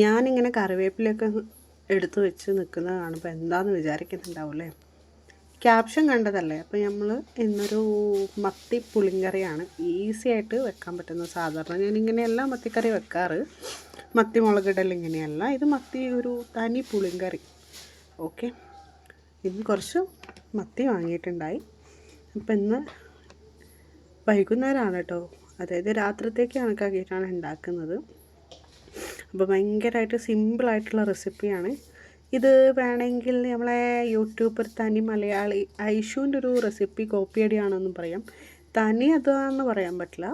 ഞാനിങ്ങനെ കറിവേപ്പിലൊക്കെ എടുത്തു വെച്ച് നിൽക്കുന്നത് കാണുമ്പോൾ എന്താണെന്ന് വിചാരിക്കുന്നുണ്ടാവില്ലേ? ക്യാപ്ഷൻ കണ്ടതല്ലേ? അപ്പോൾ നമ്മൾ ഇന്നൊരു മത്തി പുളിങ്കറിയാണ് ഈസി ആയിട്ട് വെക്കാൻ പറ്റുന്നത്. സാധാരണ ഞാനിങ്ങനെയല്ല മത്തിക്കറി വെക്കാറ്, മത്തി മുളകിടൽ ഇങ്ങനെയല്ല. ഇത് മത്തി ഒരു തനി പുളിങ്കറി. ഓക്കെ, ഇന്ന് കുറച്ച് മത്തി വാങ്ങിയിട്ടുണ്ടായി. അപ്പം ഇന്ന് വൈകുന്നേരമാണ് കേട്ടോ, അതായത് രാത്രിത്തേക്ക് കണക്കാക്കിയിട്ടാണ് ഉണ്ടാക്കുന്നത്. അപ്പോൾ ഭയങ്കരമായിട്ട് സിമ്പിളായിട്ടുള്ള റെസിപ്പിയാണ് ഇത്. വേണമെങ്കിൽ നമ്മളെ യൂട്യൂബർ തനി മലയാളി ഐഷുവിൻ്റെ ഒരു റെസിപ്പി കോപ്പി അടിയാണെന്നും പറയാം. തനി അതാണെന്ന് പറയാൻ പറ്റില്ല.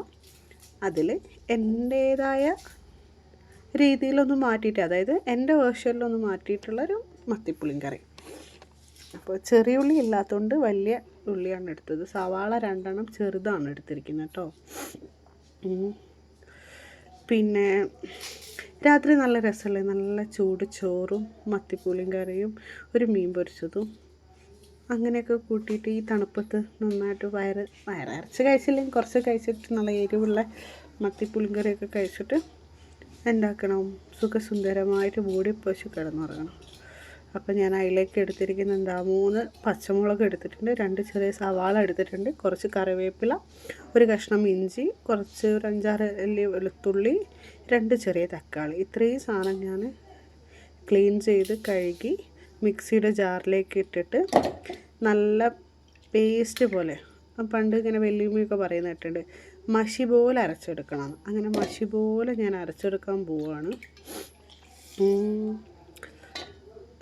അതിൽ എൻ്റേതായ രീതിയിലൊന്ന് മാറ്റിയിട്ട്, അതായത് എൻ്റെ വേർഷനിലൊന്ന് മാറ്റിയിട്ടുള്ളൊരു മത്തിപ്പുളിങ്കറി. അപ്പോൾ ചെറിയ ഉള്ളി ഇല്ലാത്തതുകൊണ്ട് വലിയ ഉള്ളിയാണ് എടുത്തത്. സവാള 2 ചെറുതാണ് എടുത്തിരിക്കുന്നത് കേട്ടോ. പിന്നെ രാത്രി നല്ല രസമല്ലേ, നല്ല ചൂട് ചോറും മത്തിപ്പുളിങ്കറിയും ഒരു മീൻ പൊരിച്ചതും അങ്ങനെയൊക്കെ കൂട്ടിയിട്ട് ഈ തണുപ്പത്ത് നന്നായിട്ട് വയറരച്ച് കഴിച്ചില്ലെങ്കിൽ കുറച്ച് കഴിച്ചിട്ട് നല്ല എരിവുള്ള മത്തിപ്പുളിങ്കറിയൊക്കെ കഴിച്ചിട്ട് എന്താക്കണം, സുഖസുന്ദരമായിട്ട് മൂടി പൊച്ച് കിടന്നുറങ്ങണം. അപ്പോൾ ഞാൻ അതിലേക്ക് എടുത്തിരിക്കുന്ന 3 പച്ചമുളക് എടുത്തിട്ടുണ്ട്, 2 ചെറിയ സവാള എടുത്തിട്ടുണ്ട്, കുറച്ച് കറിവേപ്പില, ഒരു കഷ്ണം ഇഞ്ചി, കുറച്ച് ഒരു 5-6 അല്ലി വെളുത്തുള്ളി, 2 ചെറിയ തക്കാളി. ഇത്രയും സാധനം ഞാൻ ക്ലീൻ ചെയ്ത് കഴുകി മിക്സിയുടെ ജാറിലേക്ക് ഇട്ടിട്ട് നല്ല പേസ്റ്റ് പോലെ, പണ്ട് ഇങ്ങനെ വലിയമ്മയൊക്കെ പറയുന്ന കേട്ടിട്ടുണ്ട്, മഷി പോലെ അരച്ചെടുക്കണം. അങ്ങനെ മഷി പോലെ ഞാൻ അരച്ചെടുക്കാൻ പോവുകയാണ്.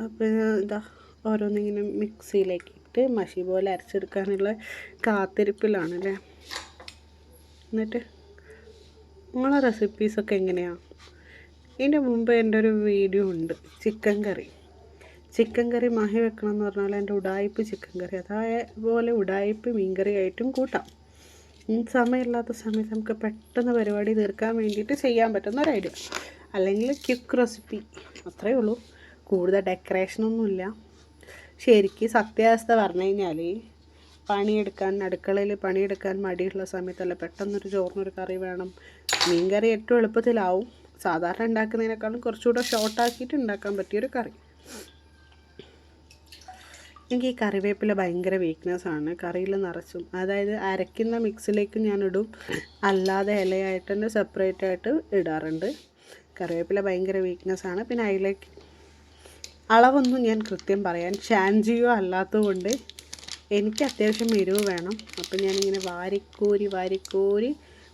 അപ്പോൾ ഇതാ ഓരോന്നിങ്ങനെ മിക്സിയിലേക്ക് ഇട്ട് മഷി പോലെ അരച്ചെടുക്കാനുള്ള കാത്തിരിപ്പിലാണ് അല്ലേ. എന്നിട്ട് നിങ്ങളെ റെസിപ്പീസൊക്കെ എങ്ങനെയാണ്? ഇതിൻ്റെ മുമ്പ് എൻ്റെ ഒരു വീഡിയോ ഉണ്ട്, ചിക്കൻ കറി മഹി വെക്കണം എന്ന് പറഞ്ഞാൽ എൻ്റെ ഉടായ്പ് ചിക്കൻ കറി, അതേപോലെ ഉടായ്പ് മീൻകറി ആയിട്ടും കൂട്ടാം. സമയമില്ലാത്ത സമയത്ത് നമുക്ക് പെട്ടെന്ന് പരിപാടി തീർക്കാൻ വേണ്ടിയിട്ട് ചെയ്യാൻ പറ്റുന്ന ഒരു ഐഡിയ, അല്ലെങ്കിൽ ക്വിക്ക് റെസിപ്പി, അത്രയേ ഉള്ളൂ. കൂടുതൽ ഡെക്കറേഷനൊന്നുമില്ല. ശരിക്കും സത്യാവസ്ഥ പറഞ്ഞു കഴിഞ്ഞാൽ അടുക്കളയിൽ പണിയെടുക്കാൻ മടിയുള്ള സമയത്തല്ല പെട്ടെന്നൊരു ചോറിനൊരു കറി വേണം. മീൻ കറി ഏറ്റവും എളുപ്പത്തിലാവും, സാധാരണ ഉണ്ടാക്കുന്നതിനേക്കാളും കുറച്ചുകൂടെ ഷോർട്ടാക്കിയിട്ട് ഉണ്ടാക്കാൻ പറ്റിയൊരു കറി. എനിക്ക് ഈ കറിവേപ്പില ഭയങ്കര വീക്ക്നെസ്സാണ്, കറിയിൽ നിറച്ചും. അതായത് അരയ്ക്കുന്ന മിക്സിലേക്ക് ഞാനിടും, അല്ലാതെ ഇലയായിട്ട് തന്നെ സെപ്പറേറ്റ് ആയിട്ട് ഇടാറുണ്ട്. കറിവേപ്പില ഭയങ്കര വീക്ക്നെസ്സാണ്. പിന്നെ അതിലേക്ക് അളവൊന്നും ഞാൻ കൃത്യം പറയാൻ ഷാൻജിയോ അല്ലാത്തതുകൊണ്ട് എനിക്ക് അത്യാവശ്യം എരിവ് വേണം. അപ്പം ഞാനിങ്ങനെ വാരിക്കോരി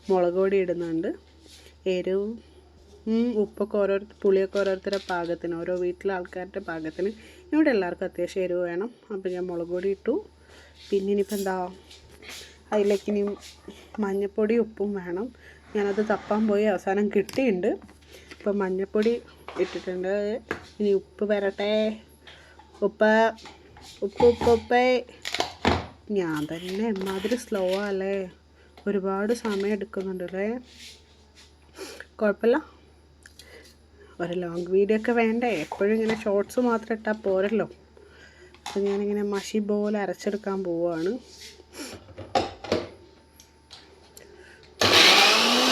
മുളക് പൊടി ഇടുന്നുണ്ട്. എരിവും ഉപ്പൊക്കെ പുളിയൊക്കെ ഓരോരുത്തരുടെ പാകത്തിന്, ഓരോ വീട്ടിലെ ആൾക്കാരുടെ പാകത്തിന്. ഇവിടെ എല്ലാവർക്കും അത്യാവശ്യം എരിവ് വേണം. അപ്പം ഞാൻ മുളക് പൊടി ഇട്ടു. പിന്നെ ഇനിയിപ്പോൾ എന്താ, അതിലേക്ക് ഇനി മഞ്ഞൾപ്പൊടി ഉപ്പും വേണം. ഞാനത് തപ്പാൻ പോയി അവസാനം കിട്ടിയിട്ടുണ്ട്. ഇപ്പം മഞ്ഞൾപ്പൊടി ഇട്ടിട്ടുണ്ട്. ഇനി ഉപ്പ് വരട്ടെ. ഉപ്പ് ഞാൻ തന്നെ എമ്മാതിരി സ്ലോ അല്ലേ, ഒരുപാട് സമയം എടുക്കുന്നുണ്ടല്ലേ. കുഴപ്പമില്ല, ഒരു ലോങ് വീഡിയോ ഒക്കെ വേണ്ടേ, എപ്പോഴും ഇങ്ങനെ ഷോർട്സ് മാത്രം ഇട്ടാൽ പോരല്ലോ. അപ്പം ഞാനിങ്ങനെ മഷി പോലെ അരച്ചെടുക്കാൻ പോവുകയാണ്.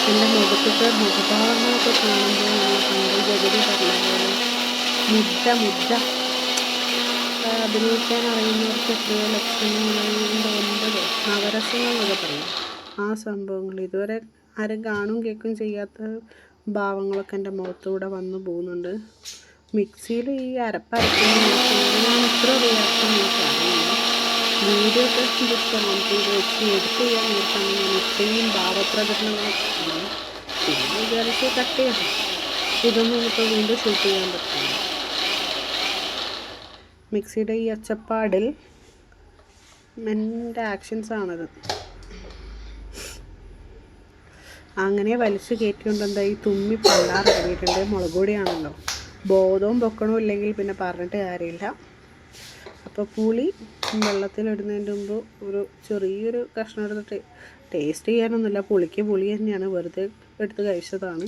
എൻ്റെ മുഖഭാവങ്ങളൊക്കെ കാണുമ്പോൾ പണ്ട് ജഗതി പറഞ്ഞ പോലെ മുദ്ര അഭിനയിക്കാൻ അറിയുന്നവർക്ക് എത്രയോ ലക്ഷണങ്ങളുണ്ട്, 9 നവരസങ്ങളെന്നൊക്കെ പറയും. ആ സംഭവങ്ങൾ ഇതുവരെ ആരും കാണും കേൾക്കും ചെയ്യാത്ത ഭാവങ്ങളൊക്കെ എൻ്റെ മുഖത്തൂടെ വന്നു പോകുന്നുണ്ട്. മിക്സിയിൽ ഈ അരപ്പരക്കുന്ന ഞാൻ എത്ര റിയാക്ഷൻ എനിക്കറിയില്ല. വീഡിയോ ഒക്കെ ജസ്റ്റ് ഓൺ ചെയ്ത് വെച്ച് എഡിറ്റ് ചെയ്യാൻ നോക്കാൻ ഞാൻ ഇത്രയും ഭാവപ്രകടനങ്ങളൊക്കെ പിന്നെ വിചാരിച്ച് കട്ട് ചെയ്യണം. ഇതൊന്നും ഇപ്പോൾ വീണ്ടും ഷൂട്ട് ചെയ്യാൻ പറ്റില്ല. മിക്സിയുടെ ഈ ഒച്ചപ്പാടിൽ എൻ്റെ ആക്ഷൻസാണത്. അങ്ങനെ വലിച്ചു കയറ്റിക്കൊണ്ട് എന്താ ഈ തുമ്മി പണ്ടാറ് കയറിയിട്ടുണ്ട്. മുളക് പൊടിയാണല്ലോ, ബോധവും പൊക്കണവും ഇല്ലെങ്കിൽ പിന്നെ പറഞ്ഞിട്ട് കാര്യമില്ല. അപ്പോൾ പുളി വെള്ളത്തിലിടുന്നതിൻ്റെ മുമ്പ് ഒരു ചെറിയൊരു കഷ്ണം എടുത്തിട്ട് ടേസ്റ്റ് ചെയ്യാനൊന്നുമില്ല, പുളിക്ക് പുളി തന്നെയാണ്, വെറുതെ എടുത്ത് കഴിച്ചതാണ്.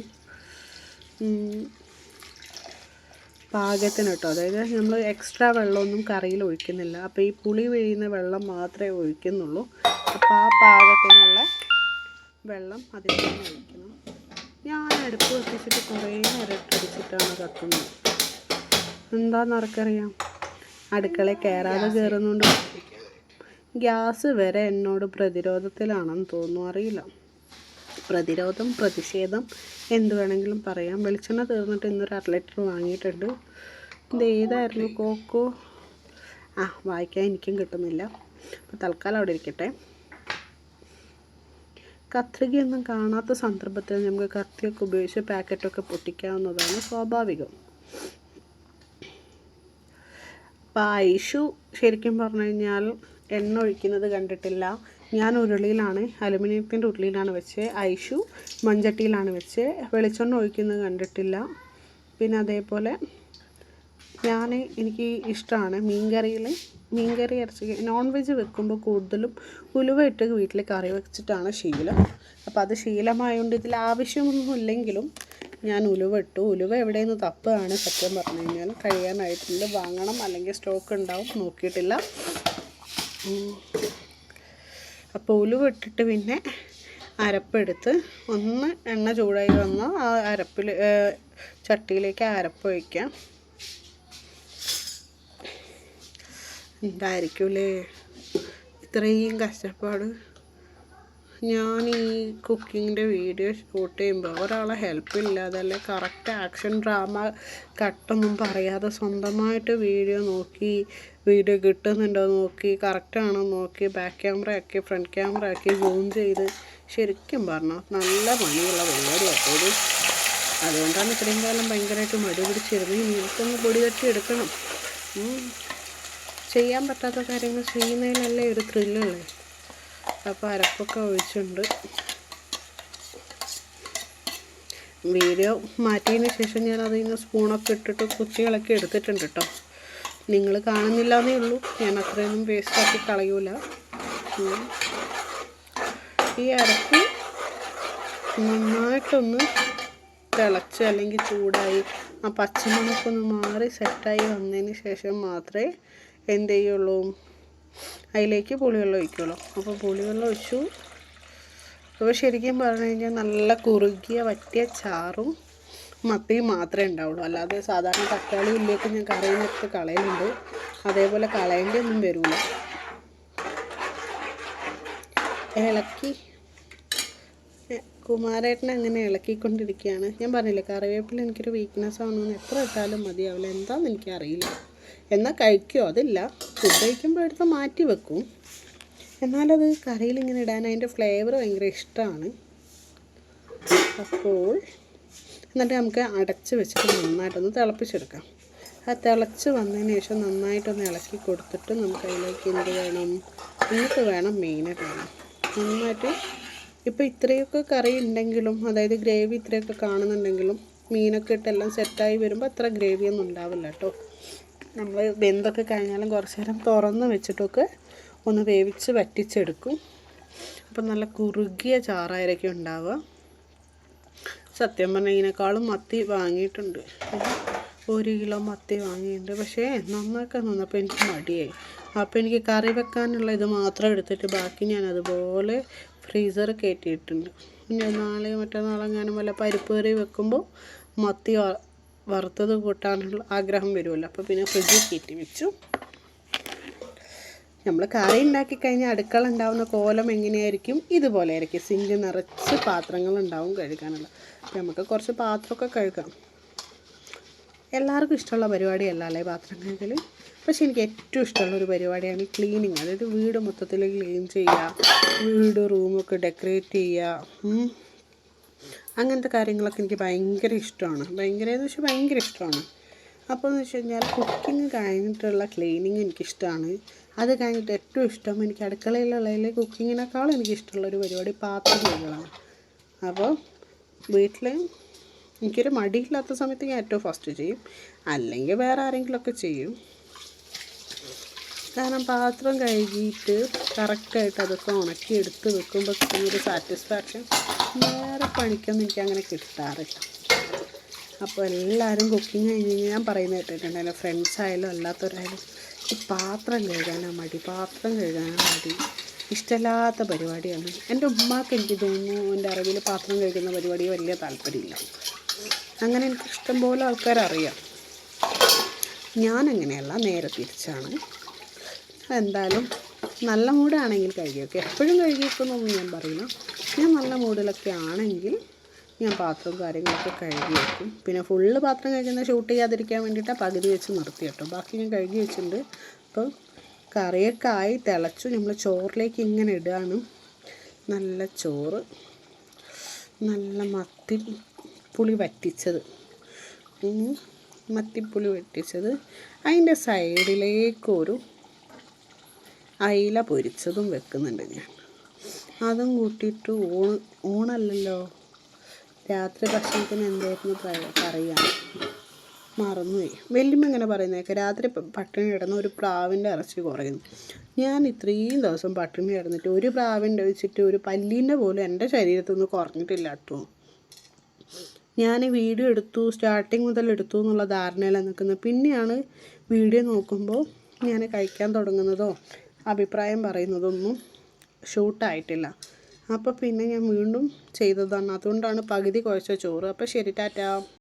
പാകത്തിന് കേട്ടോ, അതായത് നമ്മൾ എക്സ്ട്രാ വെള്ളമൊന്നും കറിയിൽ ഒഴിക്കുന്നില്ല. അപ്പോൾ ഈ പുളി പിഴിയുന്ന വെള്ളം മാത്രമേ ഒഴിക്കുന്നുള്ളൂ. അപ്പോൾ ആ പാകത്തിനുള്ള വെള്ളം അതിൽ തന്നെ ഒഴിക്കണം. ഞാൻ അടുപ്പ് കത്തിച്ചിട്ട് കുറേ ഇരട്ടടിച്ചിട്ടാണ് കത്തുന്നത്. എന്താണെന്ന് ആർക്കറിയാം. അടുക്കളയിൽ കയറാതെ കയറുന്നുണ്ട്. ഗ്യാസ് വരെ എന്നോട് പ്രതിരോധത്തിലാണെന്ന് തോന്നുന്നു, അറിയില്ല. പ്രതിരോധം, പ്രതിഷേധം, എന്ത് വേണമെങ്കിലും പറയാം. വെളിച്ചെണ്ണ തീർന്നിട്ട് ഇന്നൊരു 1/2 ലിറ്റർ വാങ്ങിയിട്ടുണ്ട്. ഇത് ഏതായിരുന്നു? കോക്കോ വായിക്കാൻ എനിക്കും കിട്ടുന്നില്ല. അപ്പോൾ തൽക്കാലം അവിടെ ഇരിക്കട്ടെ. കത്രികയൊന്നും കാണാത്ത സന്ദർഭത്തിൽ നമുക്ക് കത്തിയൊക്കെ ഉപയോഗിച്ച് പാക്കറ്റൊക്കെ പൊട്ടിക്കാവുന്നതാണ്, സ്വാഭാവികം. അപ്പോൾ ഐഷു ശരിക്കും പറഞ്ഞു കഴിഞ്ഞാൽ എണ്ണ ഒഴിക്കുന്നത് കണ്ടിട്ടില്ല. ഞാൻ ഉരുളിയിലാണ്, അലുമിനിയത്തിൻ്റെ ഉരുളിയിലാണ് വെച്ച്. ഐഷു മൺചട്ടിയിലാണ് വെച്ച്. വെളിച്ചെണ്ണ ഒഴിക്കുന്നത് കണ്ടിട്ടില്ല. പിന്നെ അതേപോലെ എനിക്ക് ഇഷ്ടമാണ് മീൻകറി ഇറച്ചി നോൺ വെജ് വെക്കുമ്പോൾ കൂടുതലും ഉലുവ ഇട്ട് വീട്ടിൽ കറി വെച്ചിട്ടാണ് ശീലം. അപ്പോൾ അത് ശീലമായതുകൊണ്ട് ഇതിൽ ആവശ്യമൊന്നും ഇല്ലെങ്കിലും ഞാൻ ഉലുവ ഇട്ടു. ഉലുവ എവിടെയെന്ന് തപ്പുകയാണ് സത്യം പറഞ്ഞു കഴിഞ്ഞാൽ. കഴിയാനായിട്ടുണ്ട്, വാങ്ങണം, അല്ലെങ്കിൽ സ്റ്റോക്ക് ഉണ്ടാവും, നോക്കിയിട്ടില്ല. അപ്പോൾ ഉലുവ ഇട്ടിട്ട് പിന്നെ അരപ്പെടുത്ത് ഒന്ന് എണ്ണ ചൂടായി വന്നാൽ ആ അരപ്പിൽ ചട്ടിയിലേക്ക് അരപ്പ് വയ്ക്കാം. എന്തായിരിക്കുമല്ലേ ഇത്രയും കഷ്ടപ്പാട്. ഞാൻ ഈ കുക്കിങ്ങിൻ്റെ വീഡിയോ ഷൂട്ട് ചെയ്യുമ്പോൾ ഒരാളെ ഹെൽപ്പില്ലാതെ, അല്ലെ കറക്റ്റ് ആക്ഷൻ ഡ്രാമ കട്ടൊന്നും പറയാതെ സ്വന്തമായിട്ട് വീഡിയോ നോക്കി, വീഡിയോ കിട്ടുന്നുണ്ടോ നോക്കി, കറക്റ്റാണോ നോക്കി, ബാക്ക് ക്യാമറ ആക്കി ഫ്രണ്ട് ക്യാമറ ആക്കി സൂം ചെയ്ത് ശരിക്കും പറഞ്ഞാൽ നല്ല പണിയുള്ള പരിപാടിയാട്ടത്. അതുകൊണ്ടാണ് ഇത്രയും കാലം ഭയങ്കരമായിട്ട് മടി പിടിച്ചിരുന്നത്. എനിക്കൊന്ന് പൊടി തട്ടി എടുക്കണം. ചെയ്യാൻ പറ്റാത്ത കാര്യങ്ങൾ ചെയ്യുന്നതിലല്ലേ ഒരു ത്രില്ലുള്ളേ. അപ്പോൾ അരപ്പൊക്കെ ഒഴിച്ചുണ്ട്. വീഡിയോ മാറ്റിയതിന് ശേഷം ഞാൻ അതിൽ നിന്ന് സ്പൂണൊക്കെ ഇട്ടിട്ട് കുത്തികളൊക്കെ എടുത്തിട്ടുണ്ട് കേട്ടോ. നിങ്ങൾ കാണുന്നില്ല എന്നേ ഉള്ളൂ. ഞാൻ അത്രയൊന്നും വേസ്റ്റാക്കി കളയൂല. ഈ അരപ്പ് നന്നായിട്ടൊന്ന് തിളച്ച് അല്ലെങ്കിൽ ചൂടായി ആ പച്ചമണക്കൊന്ന് മാറി സെറ്റായി വന്നതിന് ശേഷം മാത്രമേ എന്ത് ചെയ്യുള്ളൂ, അതിലേക്ക് പുളിവെള്ളം ഒഴിക്കുള്ളൂ. അപ്പോൾ പുളിവെള്ളം ഒഴിച്ചു. അപ്പോൾ ശരിക്കും പറഞ്ഞു കഴിഞ്ഞാൽ നല്ല കുറുകിയ വറ്റിയ ചാറും മത്തിയും മാത്രമേ ഉണ്ടാവുള്ളൂ. അല്ലാതെ സാധാരണ തക്കാളി ഉള്ളിയൊക്കെ ഞാൻ കറിയിലെടുത്ത് കളയുന്നുണ്ട്, അതേപോലെ കളയേണ്ടി ഒന്നും വരില്ല. ഇളക്കി കുമാരേട്ടനെ അങ്ങനെ ഇളക്കിക്കൊണ്ടിരിക്കുകയാണ്. ഞാൻ പറഞ്ഞില്ലേ കറിവേപ്പില എനിക്കൊരു വീക്ക്നെസ് ആണെന്ന്. എത്ര ഇട്ടാലും മതിയാവില്ല, എന്താണെന്ന് എനിക്കറിയില്ല. എന്നാൽ കഴിക്കുമോ അതില്ല, ഫുഡ് കഴിക്കുമ്പോൾ എടുത്ത് മാറ്റി വെക്കും. എന്നാലത് കറിയിൽ ഇങ്ങനെ ഇടാൻ അതിൻ്റെ ഫ്ലേവർ ഭയങ്കര ഇഷ്ടമാണ്. അപ്പോൾ എന്നിട്ട് നമുക്ക് അടച്ച് വെച്ചിട്ട് നന്നായിട്ടൊന്ന് തിളപ്പിച്ചെടുക്കാം. ആ തിളച്ച് വന്നതിന് ശേഷം നന്നായിട്ടൊന്ന് ഇളക്കി കൊടുത്തിട്ട് നമുക്ക് അതിലേക്ക് എന്ത് വേണം, എന്നിട്ട് വേണം മെയിനായിട്ട് വേണം നന്നായിട്ട്. ഇപ്പോൾ ഇത്രയൊക്കെ കറി ഉണ്ടെങ്കിലും, അതായത് ഗ്രേവി ഇത്രയൊക്കെ കാണുന്നുണ്ടെങ്കിലും, മീനൊക്കെ ഇട്ടെല്ലാം സെറ്റായി വരുമ്പോൾ അത്ര ഗ്രേവിയൊന്നും ഉണ്ടാവില്ല കേട്ടോ. നമ്മൾ വെന്തൊക്കെ കഴിഞ്ഞാലും കുറച്ച് നേരം തുറന്ന് വെച്ചിട്ടൊക്കെ ഒന്ന് വേവിച്ച് വറ്റിച്ചെടുക്കും. അപ്പം നല്ല കുറുകിയ ചാറായിരിക്കും ഉണ്ടാവുക. സത്യം പറഞ്ഞാൽ ഇതിനേക്കാളും മത്തി വാങ്ങിയിട്ടുണ്ട്. 1 കിലോ മത്തി വാങ്ങിയിട്ടുണ്ട്. പക്ഷേ നന്നാക്കാൻ നിന്നപ്പോൾ എനിക്ക് മടിയായി. അപ്പോൾ എനിക്ക് കറി വെക്കാനുള്ള ഇത് മാത്രം എടുത്തിട്ട് ബാക്കി ഞാൻ അതുപോലെ ഫ്രീസർ കയറ്റിയിട്ടുണ്ട്. പിന്നെ നാളെയോ മറ്റന്നാളെങ്ങാനും വല്ല പരിപ്പ് കറി വെക്കുമ്പോൾ മത്തി വറുത്തത് കൂട്ടാനുള്ള ആഗ്രഹം വരുമല്ലോ. അപ്പോൾ പിന്നെ ഫ്രിഡ്ജിൽ കയറ്റി വെച്ചു. നമ്മൾ കറി ഉണ്ടാക്കി കഴിഞ്ഞാൽ അടുക്കള ഉണ്ടാവുന്ന കോലം എങ്ങനെയായിരിക്കും? ഇതുപോലെ ആയിരിക്കും. സിങ്ക് നിറച്ച് പാത്രങ്ങളുണ്ടാവും കഴുകാനുള്ള. അപ്പോൾ നമുക്ക് കുറച്ച് പാത്രമൊക്കെ കഴുകാം. എല്ലാവർക്കും ഇഷ്ടമുള്ള പരിപാടിയല്ല അല്ലേ പാത്രം കഴുകൽ. പക്ഷെ എനിക്ക് ഏറ്റവും ഇഷ്ടമുള്ളൊരു പരിപാടിയാണ് ക്ലീനിങ്. അതായത് വീട് മൊത്തത്തിൽ ക്ലീൻ ചെയ്യുക, വീട് റൂമൊക്കെ ഡെക്കറേറ്റ് ചെയ്യുക, അങ്ങനത്തെ കാര്യങ്ങളൊക്കെ എനിക്ക് ഭയങ്കര ഇഷ്ടമാണ്. ഭയങ്കര ഇഷ്ടമാണ്. അപ്പോൾ എന്ന് വെച്ച് കഴിഞ്ഞാൽ കുക്കിംഗ് കഴിഞ്ഞിട്ടുള്ള ക്ലീനിങ് എനിക്കിഷ്ടമാണ്. അത് കഴിഞ്ഞിട്ട് ഏറ്റവും ഇഷ്ടം എനിക്ക് അടുക്കളയിലുള്ളതിൽ കുക്കിങ്ങിനേക്കാളും എനിക്കിഷ്ടമുള്ളൊരു പരിപാടി പാത്രം കഴുകലാണ്. അപ്പോൾ വീട്ടിൽ എനിക്കൊരു മടിയില്ലാത്ത സമയത്ത് ഞാൻ ഏറ്റവും ഫസ്റ്റ് ചെയ്യും, അല്ലെങ്കിൽ വേറെ ആരെങ്കിലുമൊക്കെ ചെയ്യും. കാരണം പാത്രം കഴുകിയിട്ട് കറക്റ്റായിട്ട് അതൊക്കെ ഉണക്കി എടുത്ത് വെക്കുമ്പോൾ കിട്ടുന്നൊരു സാറ്റിസ്ഫാക്ഷൻ വേറെ പണിക്കൊന്നും എനിക്കങ്ങനെ കിട്ടാറില്ല. അപ്പോൾ എല്ലാവരും കുക്കിംഗ് കഴിഞ്ഞ് കഴിഞ്ഞാൽ ഞാൻ പറയുന്നത് കേട്ടിട്ടുണ്ട്, എൻ്റെ ഫ്രണ്ട്സായാലും അല്ലാത്തവരായാലും ഈ പാത്രം കഴുകാനാണ് മടി. ഇഷ്ടമില്ലാത്ത പരിപാടിയാണ്. എൻ്റെ ഉമ്മാക്ക് എനിക്ക് തോന്നുന്നു എൻ്റെ അറിവിൽ പാത്രം കഴുകുന്ന പരിപാടി വലിയ താല്പര്യമില്ല. അങ്ങനെ എനിക്ക് ഇഷ്ടംപോലെ ആൾക്കാരറിയാം. ഞാനങ്ങനെയല്ല, നേരെ തിരിച്ചാണ്. എന്തായാലും നല്ല മൂടാണെങ്കിൽ കഴുകി വയ്ക്കും. എപ്പോഴും കഴുകി വയ്ക്കുന്നൊന്നും ഞാൻ പറയില്ല. ഞാൻ നല്ല മൂഡിലൊക്കെ ആണെങ്കിൽ ഞാൻ പാത്രവും കാര്യങ്ങളൊക്കെ കഴുകി വയ്ക്കും. പിന്നെ ഫുള്ള് പാത്രം കഴുകുന്ന ഷൂട്ട് ചെയ്യാതിരിക്കാൻ വേണ്ടിയിട്ടാണ് പകുതി വെച്ച് നിർത്തി കേട്ടോ. ബാക്കി ഞാൻ കഴുകി വെച്ചിട്ടുണ്ട്. അപ്പോൾ കറിയൊക്കെ ആയി തിളച്ചു. നമ്മൾ ചോറിലേക്ക് ഇങ്ങനെ ഇടുകയാണ്. നല്ല ചോറ്, നല്ല മത്തിപ്പുളി വറ്റിച്ചത്, അതിൻ്റെ സൈഡിലേക്കൊരു അയില പൊരിച്ചതും വെക്കുന്നുണ്ട് ഞാൻ. അതും കൂട്ടിയിട്ട് ഊണല്ലല്ലോ, രാത്രി ഭക്ഷണത്തിന് എന്തായിരുന്നു പറയുക, മറന്നുപോയി. വല്യമ്മ ഇങ്ങനെ പറയുന്നതൊക്കെ രാത്രി പട്ടിണി കിടന്ന് ഒരു പ്രാവിൻ്റെ ഇറച്ചി കുറയുന്നു. ഞാൻ ഇത്രയും ദിവസം പട്ടിണി കിടന്നിട്ട് ഒരു പ്രാവിൻ്റെ വെച്ചിട്ട് ഒരു പല്ലീൻ്റെ പോലും എൻ്റെ ശരീരത്തൊന്നും കുറഞ്ഞിട്ടില്ല കേട്ടോ. ഞാൻ വീഡിയോ എടുത്തു, സ്റ്റാർട്ടിങ് മുതൽ എടുത്തു എന്നുള്ള ധാരണയിലാണ് നിൽക്കുന്നത്. പിന്നെയാണ് വീഡിയോ നോക്കുമ്പോൾ ഞാൻ കഴിക്കാൻ തുടങ്ങുന്നതോ അഭിപ്രായം പറയുന്നതൊന്നും ഷൂട്ടായിട്ടില്ല. അപ്പോൾ പിന്നെ ഞാൻ വീണ്ടും ചെയ്തതാണ്. അതുകൊണ്ടാണ് പകുതി കുഴച്ച ചോറ്. അപ്പോൾ ശരി, ടാറ്റാ.